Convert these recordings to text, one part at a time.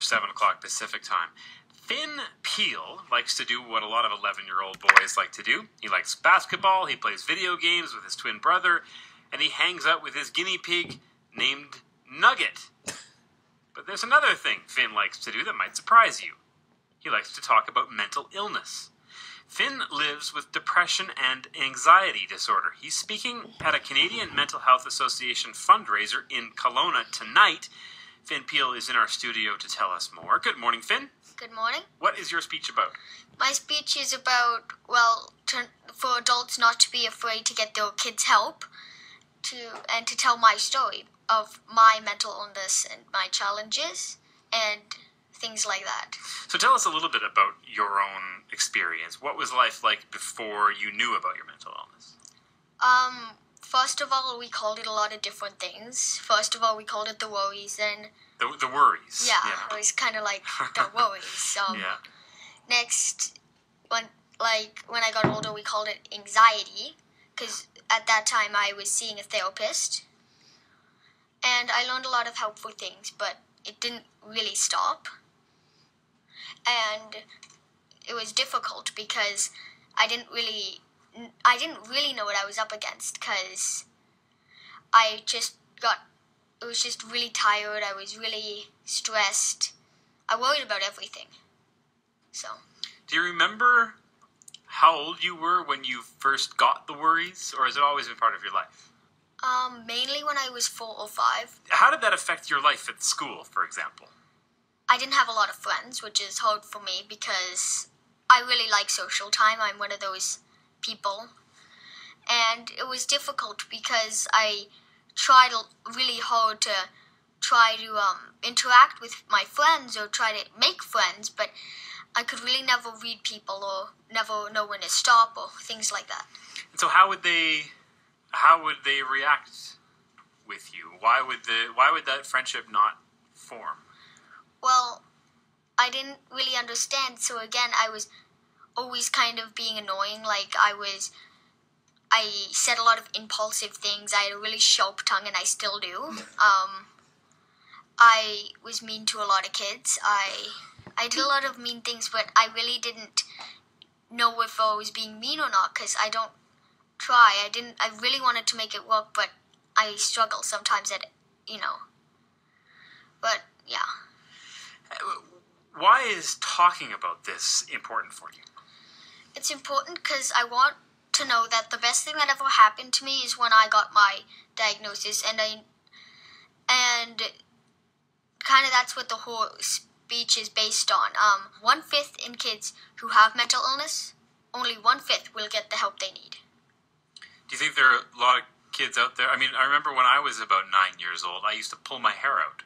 7 o'clock Pacific time. Finn Pihl likes to do what a lot of 11-year-old boys like to do. He likes basketball, he plays video games with his twin brother, and he hangs out with his guinea pig named Nugget. But there's another thing Finn likes to do that might surprise you. He likes to talk about mental illness. Finn lives with depression and anxiety disorder. He's speaking at a Canadian Mental Health Association fundraiser in Kelowna tonight. Finn Pihl is in our studio to tell us more. Good morning, Finn. Good morning. What is your speech about? My speech is about, for adults not to be afraid to get their kids help, and to tell my story of my mental illness and my challenges and things like that. So tell us a little bit about your own experience. What was life like before you knew about your mental illness? First of all, we called it a lot of different things. First of all, we called it the worries, and the worries. Yeah, it was kind of like the worries. Yeah. Next, when I got older, we called it anxiety, because at that time I was seeing a therapist, and I learned a lot of helpful things, but it didn't really stop. And it was difficult because I didn't really know what I was up against, because I was just really tired. I was really stressed. I worried about everything. So. Do you remember how old you were when you first got the worries, or has it always been part of your life? Mainly when I was 4 or 5. How did that affect your life at school, for example? I didn't have a lot of friends, which is hard for me because I really like social time. I'm one of those people. And it was difficult because I tried really hard to try to interact with my friends or try to make friends, but I could really never read people or never know when to stop or things like that. And so how would they react with you? Why would that friendship not form? Well, I didn't really understand, so again, I was always kind of being annoying. Like, I said a lot of impulsive things. I had a really sharp tongue, and I still do. I was mean to a lot of kids. I did a lot of mean things, but I really didn't know if I was being mean or not, because I don't try. I really wanted to make it work, but I struggle sometimes at it, But, yeah. Why is talking about this important for you? It's important because I want to know that the best thing that ever happened to me is when I got my diagnosis, and kind of that's what the whole speech is based on. 1/5 in kids who have mental illness, only 1/5 will get the help they need. Do you think there are a lot of kids out there? I mean, I remember when I was about 9 years old, I used to pull my hair out.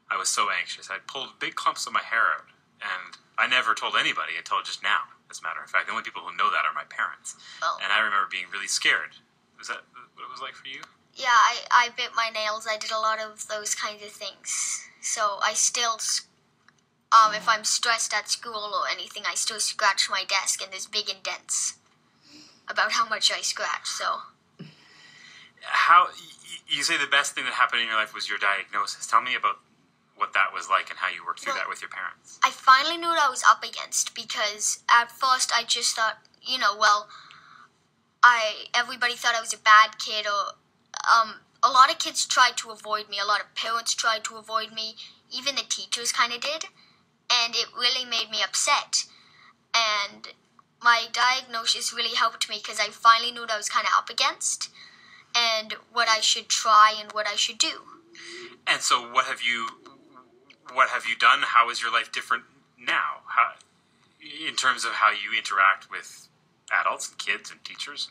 I was so anxious. I pulled big clumps of my hair out, and I never told anybody until just now, as a matter of fact. The only people who know that are my parents. Oh. And I remember being really scared. Was that what it was like for you? Yeah, I bit my nails. I did a lot of those kinds of things. So I still, if I'm stressed at school or anything, I still scratch my desk, and there's big indents about how much I scratch, so. You say the best thing that happened in your life was your diagnosis. Tell me about what that was like and how you worked through that with your parents. I finally knew what I was up against, because at first I just thought, everybody thought I was a bad kid, or a lot of kids tried to avoid me, a lot of parents tried to avoid me, even the teachers kind of did, and it really made me upset. And my diagnosis really helped me because I finally knew what I was kind of up against and what I should try and what I should do. And so what have you done? How is your life different now? In terms of how you interact with adults and kids and teachers?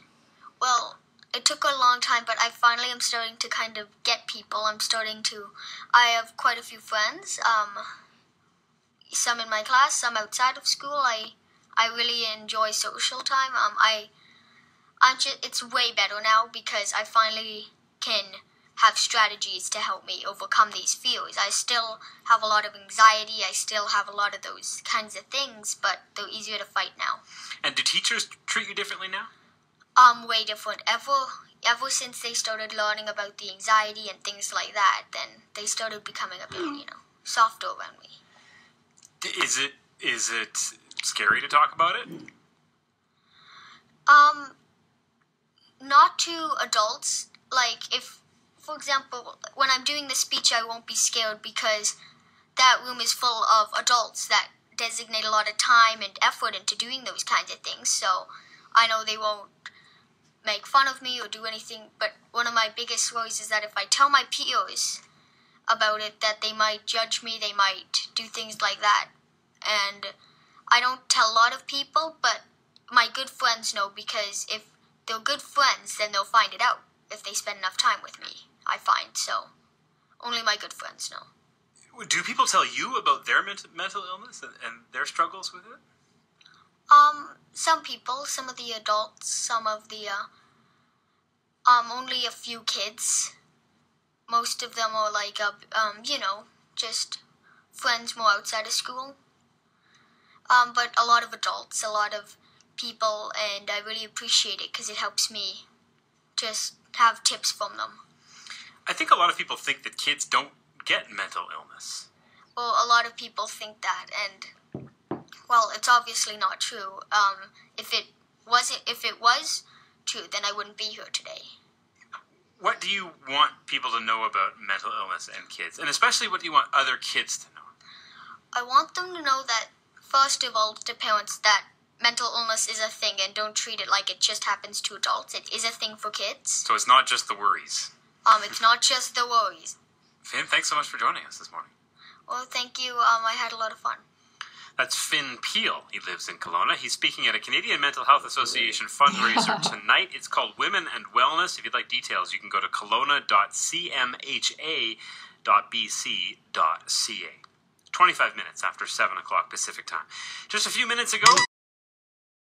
Well, it took a long time, but I finally am starting to kind of get people. I have quite a few friends, some in my class, some outside of school. I really enjoy social time. It's way better now because I finally can have strategies to help me overcome these fears. I still have a lot of anxiety. I still have a lot of those kinds of things, but they're easier to fight now. And do teachers treat you differently now? Way different. Ever since they started learning about the anxiety and things like that, then they started becoming a bit, softer around me. Is it scary to talk about it? Not to adults. Like, if, for example, when I'm doing the speech, I won't be scared because that room is full of adults that designate a lot of time and effort into doing those kinds of things. So I know they won't make fun of me or do anything. But one of my biggest worries is that if I tell my peers about it, that they might judge me, they might do things like that. And I don't tell a lot of people, but my good friends know, because if they're good friends, then they'll find it out if they spend enough time with me, I find. So only my good friends know. Do people tell you about their mental illness and their struggles with it? Some people, some of the adults, some of the, only a few kids. Most of them are like, just friends more outside of school. But a lot of adults, a lot of people, and I really appreciate it because it helps me just have tips from them. I think a lot of people think that kids don't get mental illness. Well, a lot of people think that, and well, it's obviously not true. If it was true, then I wouldn't be here today. What do you want people to know about mental illness and kids? And especially, what do you want other kids to know? I want them to know that, first of all, to parents, that mental illness is a thing, and don't treat it like it just happens to adults. It is a thing for kids. So it's not just the worries. It's not just the worries. Finn, thanks so much for joining us this morning. Well, thank you. I had a lot of fun. That's Finn Pihl. He lives in Kelowna. He's speaking at a Canadian Mental Health Association fundraiser tonight. It's called Women and Wellness. If you'd like details, you can go to kelowna.cmha.bc.ca. 25 minutes after 7 o'clock Pacific time. Just a few minutes ago...